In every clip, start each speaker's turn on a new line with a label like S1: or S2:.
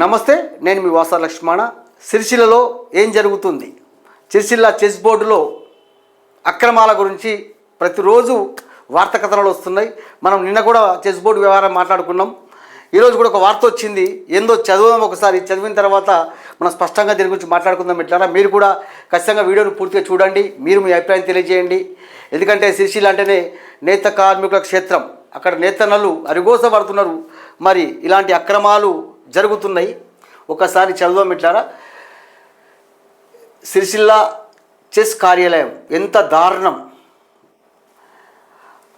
S1: నమస్తే, నేను మీ వాసా లక్ష్మణ. సిరిసిల్లలో ఏం జరుగుతుంది? సిరిసిల్ల చెస్ బోర్డులో అక్రమాల గురించి ప్రతిరోజు వార్తా కథనాలు వస్తున్నాయి. మనం నిన్న కూడా చెస్ బోర్డు వ్యవహారం మాట్లాడుకున్నాం. ఈరోజు కూడా ఒక వార్త వచ్చింది. ఏందో చదువుదాం, ఒకసారి చదివిన తర్వాత మనం స్పష్టంగా దీని గురించి మాట్లాడుకుందాం. ఇట్లా మీరు కూడా ఖచ్చితంగా వీడియోను పూర్తిగా చూడండి, మీరు మీ అభిప్రాయం తెలియజేయండి. ఎందుకంటే సిరిసిల్ల అంటేనే నేత కార్మికుల క్షేత్రం. అక్కడ నేతన్నలు అరిగోసపడుతున్నారు. మరి ఇలాంటి అక్రమాలు జరుగుతున్నాయి. ఒకసారి చదువుదాం. ఇట్లారా సిరిసిల్ల చెస్ కార్యాలయం ఎంత దారుణం.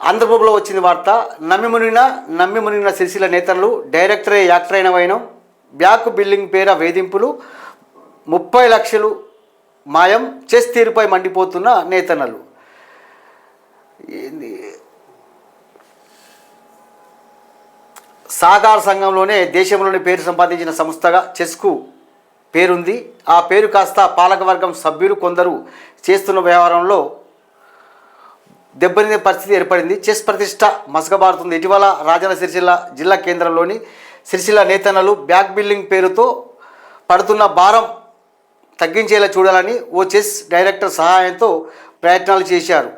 S1: ఆంధ్రప్రభలో వచ్చింది వార్త. నమ్మి మునిగిన సిరిసిల్ల నేతలు డైరెక్టరే యాక్టర్ అయిన వైనం, బ్యాక్ బిల్లింగ్ పేర వేధింపులు, 30 లక్షలు మాయం, చెస్ తీరుపై మండిపోతున్న నేతన్నలు. సహకార సంఘంలోనే దేశంలోని పేరు సంపాదించిన సంస్థగా చెస్కు పేరుంది. ఆ పేరు కాస్త పాలకవర్గం సభ్యులు కొందరు చేస్తున్న వ్యవహారంలో దెబ్బతినే పరిస్థితి ఏర్పడింది. చెస్ ప్రతిష్ట మసకబారుతుంది. ఇటీవల రాజన్న సిరిసిల్ల జిల్లా కేంద్రంలోని సిరిసిల్ల నేతన్నలు బ్యాక్ బిల్లింగ్ పేరుతో పడుతున్న భారం తగ్గించేలా చూడాలని ఓ చెస్ డైరెక్టర్ సహాయంతో ప్రయత్నాలు చేశారు.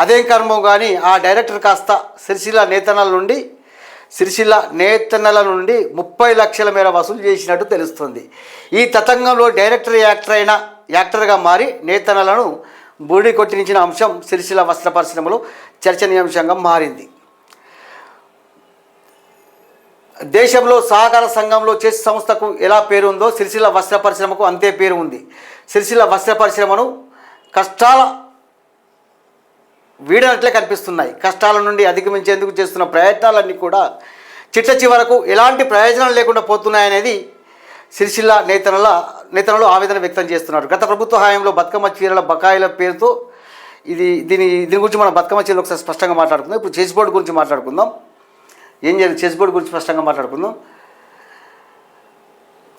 S1: అదేం కర్మం కానీ ఆ డైరెక్టర్ కాస్త సిరిసిల్ల నేతన్నల నుండి 30 లక్షల మేర వసూలు చేసినట్టు తెలుస్తుంది. ఈ తతంగంలో డైరెక్టర్ యాక్టర్గా మారి నేతన్నలను బూడి కొట్టించిన అంశం సిరిసిల్ల వస్త్ర పరిశ్రమలో చర్చనీయాంశంగా మారింది. దేశంలో సహకార సంఘంలో చెస్ సంస్థకు ఎలా పేరు ఉందో సిరిసిల్ల వస్త్ర పరిశ్రమకు అంతే పేరు ఉంది. సిరిసిల్ల వస్త్ర పరిశ్రమను కష్టాల వీడనట్లే కనిపిస్తున్నాయి. కష్టాల నుండి అధిగమించేందుకు చేస్తున్న ప్రయత్నాలన్నీ కూడా చిట్ట చివరకు ఎలాంటి ప్రయోజనం లేకుండా పోతున్నాయనేది సిరిసిల్ల నేతలు ఆవేదన వ్యక్తం చేస్తున్నారు. గత ప్రభుత్వ హయాంలో బతుకమ్మ చీరల బకాయిల పేరుతో దీని గురించి మనం బతుకమ్మ చీరలు ఒకసారి స్పష్టంగా మాట్లాడుకుందాం. ఇప్పుడు చెస్ బోర్డు గురించి మాట్లాడుకుందాం. ఏం జరిగింది చెస్ బోర్డు గురించి స్పష్టంగా మాట్లాడుకుందాం.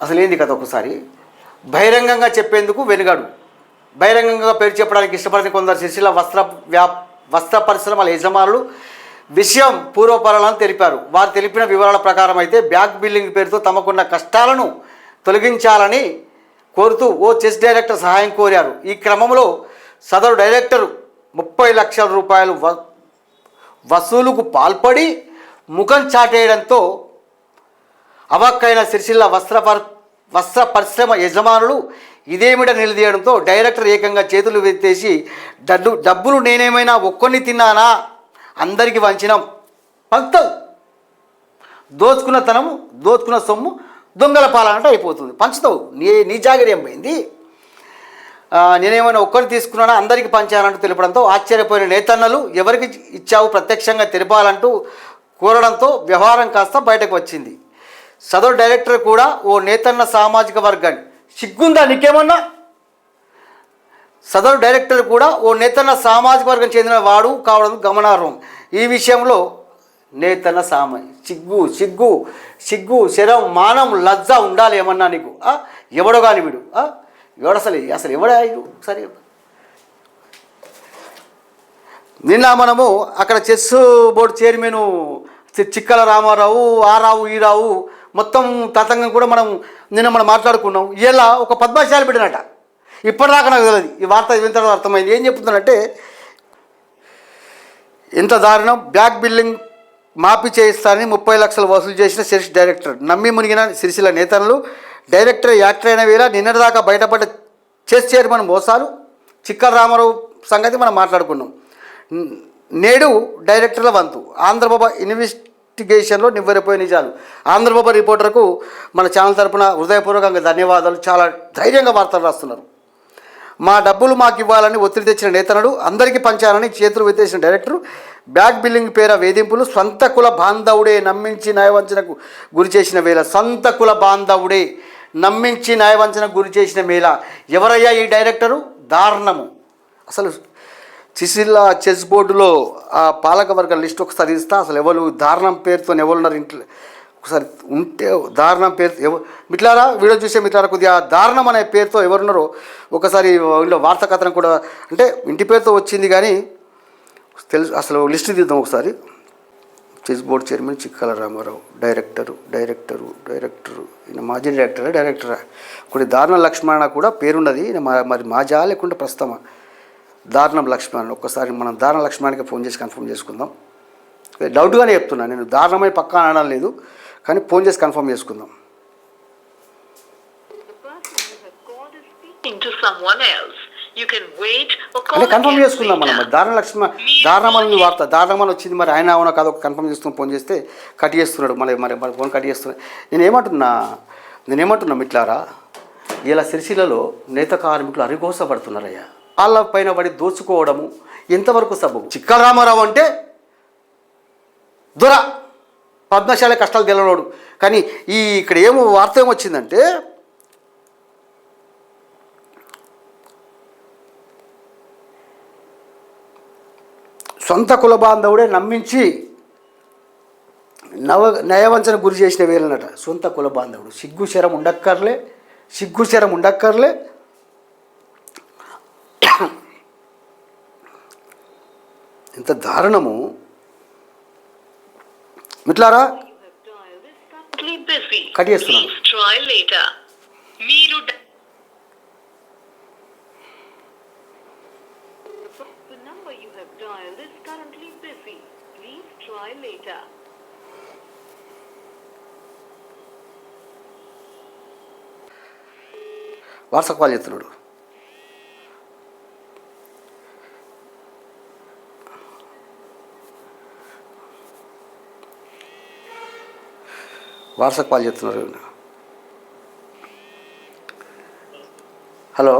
S1: అసలు ఏంది కథ? ఒకసారి బహిరంగంగా చెప్పేందుకు వెనుగాడు, బహిరంగంగా పేరు చెప్పడానికి ఇష్టపడని కొందరు సిరిసిల్ల వస్త్ర పరిశ్రమల యజమానులు విషయం పూర్వపరాలను తెలిపారు. వారు తెలిపిన వివరాల ప్రకారం అయితే బ్యాక్ బిల్లింగ్ పేరుతో తమకున్న కష్టాలను తొలగించాలని కోరుతూ ఓ చెస్ డైరెక్టర్ సహాయం కోరారు. ఈ క్రమంలో సదరు డైరెక్టరు 30 లక్షల రూపాయలు వసూలుకు పాల్పడి ముఖం చాటేయడంతో అవాక్కైన సిరిసిల్ల వస్త్ర పరిశ్రమ యజమానులు ఇదేమిట నిలదీయడంతో డైరెక్టర్ ఏకంగా చేతులు ఎత్తేసి డబ్బులు నేనేమైనా ఒక్కొని తిన్నానా, అందరికీ వంచినాం, పంచుతావు, దోచుకున్న సొమ్ము దొంగల పాలనంటే అయిపోతుంది, పంచుతావు, నీ జాగ్రత్త పోయింది, నేనేమైనా ఒక్కరిని తీసుకున్నానా అందరికీ పంచానంటూ తెలపడంతో ఆశ్చర్యపోయిన నేతన్నలు ఎవరికి ఇచ్చావు ప్రత్యక్షంగా తెలిపాలంటూ కోరడంతో వ్యవహారం కాస్త బయటకు వచ్చింది. సదరు డైరెక్టర్ కూడా ఓ నేతన్న సామాజిక వర్గాన్ని, సిగ్గుందా నీకేమన్నా? సదరు డైరెక్టర్ కూడా ఓ నేతన్న సామాజిక వర్గం చెందిన వాడు కావడం గమనార్హం. ఈ విషయంలో నేతన్న సిగ్గు శరం మానం లజ్జ ఉండాలి ఏమన్నా నీకు? ఎవడో కానీ వీడు ఎవడు అసలు ఎవడా ఇది? సరే, నిన్న మనము అక్కడ చెస్ బోర్డు చైర్మన్ చిక్కల రామారావు, ఈ రావు మొత్తం తతంగం కూడా నిన్న మనం మాట్లాడుకున్నాం. ఇలా ఒక పద్మశాలి బిడ్డనట. ఇప్పటిదాకా నాకు తెలియదు, ఈ వార్త వింత అర్థమైంది. ఏం చెప్తున్నానంటే ఎంత దారుణం. బ్యాక్ బిల్లింగ్ మాఫీ చేయిస్తానని 30 లక్షలు వసూలు చేసిన సిరిస్ డైరెక్టర్ నమ్మి మునిగిన సిరిసిల్ల నేతలు డైరెక్టర్ యాక్టర్ అయిన వేళ నిన్నటిదాకా బయటపడ్డ చెస్ చైర్మన్ మోసాలు చిక్కల రామారావు సంగతి మనం మాట్లాడుకున్నాం. నేడు డైరెక్టర్ల వంతు. ఆంధ్రప్రభ ఇన్వెస్టిగేషన్లో నివ్వెరపోయే నిజాలు. ఆంధ్రప్రభ రిపోర్టర్కు మన ఛానల్ తరపున హృదయపూర్వకంగా ధన్యవాదాలు. చాలా ధైర్యంగా వార్తలు రాస్తున్నారు. మా డబ్బులు మాకు ఇవ్వాలని ఒత్తిడి తెచ్చిన నేతనుడు అందరికీ పంచాలని చేతులు వెత్తేసిన డైరెక్టర్ బ్యాక్ బిల్లింగ్ పేర వేధింపులు, స్వంత కుల బాంధవుడే నమ్మించి న్యాయవంచనకు గురి చేసిన వేళ, సొంత కుల బాంధవుడే నమ్మించి న్యాయవంచనకు గురి చేసిన వేళ ఎవరయ్యా ఈ డైరెక్టరు? దారుణము. అసలు సిరిసిల్ల చెస్ బోర్డులో ఆ పాలకవర్గ లిస్ట్ ఒకసారి ఇస్తా. అసలు ఎవరు దారుణం పేరుతో ఎవరున్నారు ఇంట్లో ఒకసారి ఉంటే, దారుణం పేరు మిట్లారా వీడియో చూసే మిట్లారా కొద్దిగా దారుణం అనే పేరుతో ఎవరున్నారో ఒకసారి ఇంట్లో వార్తా కథనం కూడా, అంటే ఇంటి పేరుతో వచ్చింది కానీ తెలుసు. అసలు లిస్ట్ తీద్దాం ఒకసారి. Chess board chairman Chikkala Ramarao, director ఈయన మాజీ డైరెక్టరా కొన్ని దారుణ లక్ష్మణ కూడా పేరున్నది. మరి మాజా లేకుంటే ప్రస్తుతమా? దారుణం లక్ష్మణ్. ఒక్కసారి మనం దారుణ లక్ష్మణ్కి ఫోన్ చేసి కన్ఫర్మ్ చేసుకుందాం. డౌట్గానే చెప్తున్నా, నేను దారుణమై పక్కా అనడం లేదు, కానీ ఫోన్ చేసి కన్ఫర్మ్ చేసుకుందాం. అంటే కన్ఫర్మ్ చేసుకుందాం మనం. మరి దారుణమని వార్త దారుణమని వచ్చింది, మరి ఆయన అవునా కాదు కన్ఫర్మ్ చేసుకుని ఫోన్ చేస్తే కట్ చేస్తున్నాడు. మరి ఫోన్ కట్ చేస్తున్నాడు. నేనేమంటున్నా మిట్లారా, ఇలా సిరిసిల్లలో నేత కార్మికులు అరిగోసపడుతున్నారయ్యా. వాళ్ళ పైన పడి దోచుకోవడము ఎంతవరకు సబబు? చిక్కల రామారావు అంటే దొర, పద్మశాల కష్టాలు తెలవడు. కానీ ఇక్కడ వార్త ఏమొచ్చిందంటే, సొంత కుల బాంధవుడే నమ్మించి నయవంచన గురి చేసిన వేలనట. సొంత కుల బాంధవుడు సిగ్గుశరం ఉండక్కర్లే. ఎంత దారుణము మిట్లారా. కట్ చేస్తున్నాను. వాట్సాప్ కాల్ చేస్తున్నాడు. వాట్సాప్ కాల్ చేస్తున్నారు. హలో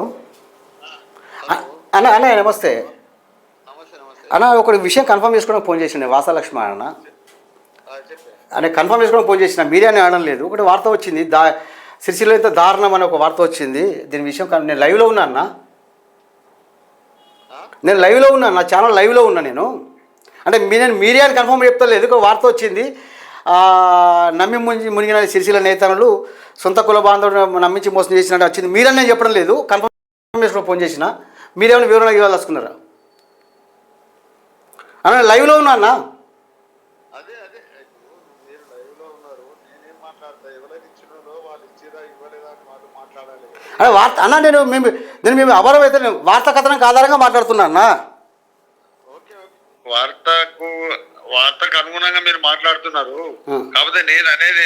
S1: అన్న నమస్తే అన్న. ఒక విషయం కన్ఫర్మ్ చేసుకోవడానికి ఫోన్ చేసిన వాసాలక్ష్మి అన్న కన్ఫర్మ్ చేసుకోవడానికి ఫోన్ చేసిన. మీరే అని అనడం లేదు. ఒకటి వార్త వచ్చింది, సిరిసిల్లో ఇంత దారుణం అని ఒక వార్త వచ్చింది. దీని విషయం నేను లైవ్లో ఉన్నా అన్న, నా ఛానల్ లైవ్లో ఉన్నా నేను. అంటే మీరే అని కన్ఫర్మ్ చెప్తలేదు. ఒక వార్త వచ్చింది, నమ్మి మునిగిన సిరిసిల్ల నేతలు సొంత కుల బాంధవుడు నమ్మించి మోసం చేసినట్టు వచ్చింది. మీరని నేను చెప్పడం లేదు, కన్ఫర్మ్ చేసుకుని ఫోన్ చేసిన. మీరేమైనా వివరణ ఇవ్వాలనుకున్నారా అన్న? లైవ్లో ఉన్నా అన్న. అదే వార్త అన్న, నేను మేము అభరం అయితే వార్తా కథనానికి ఆధారంగా మాట్లాడుతున్నా అన్న.
S2: వార్తకు అనుగుణంగా మీరు మాట్లాడుతున్నారు. కాకపోతే నేను అనేది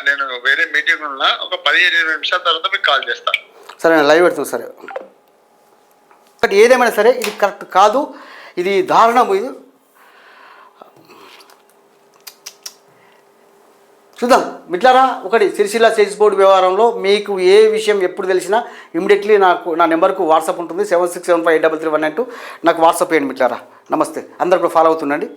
S2: నేను వేరే మీటింగ్ ఉన్నా, ఒక 15-20 నిమిషాల తర్వాత మీకు కాల్ చేస్తాను.
S1: సరే నేను లైవ్ పెడుతున్నాను. సరే, బట్ ఏదేమైనా సరే ఇది కరెక్ట్ కాదు, ఇది దారుణం. ఇది చూద్దాం మిట్లారా. ఒకటి సిరిసిల్ల చెస్ బోర్డు వ్యవహారంలో మీకు ఏ విషయం ఎప్పుడు తెలిసినా ఇమీడియట్లీ నా నెంబర్కు వాట్సాప్ ఉంటుంది, 7675833192. నాకు వాట్సాప్ చేయండి మిట్లారా. నమస్తే, అందరు కూడా ఫాలో అవుతుండండి.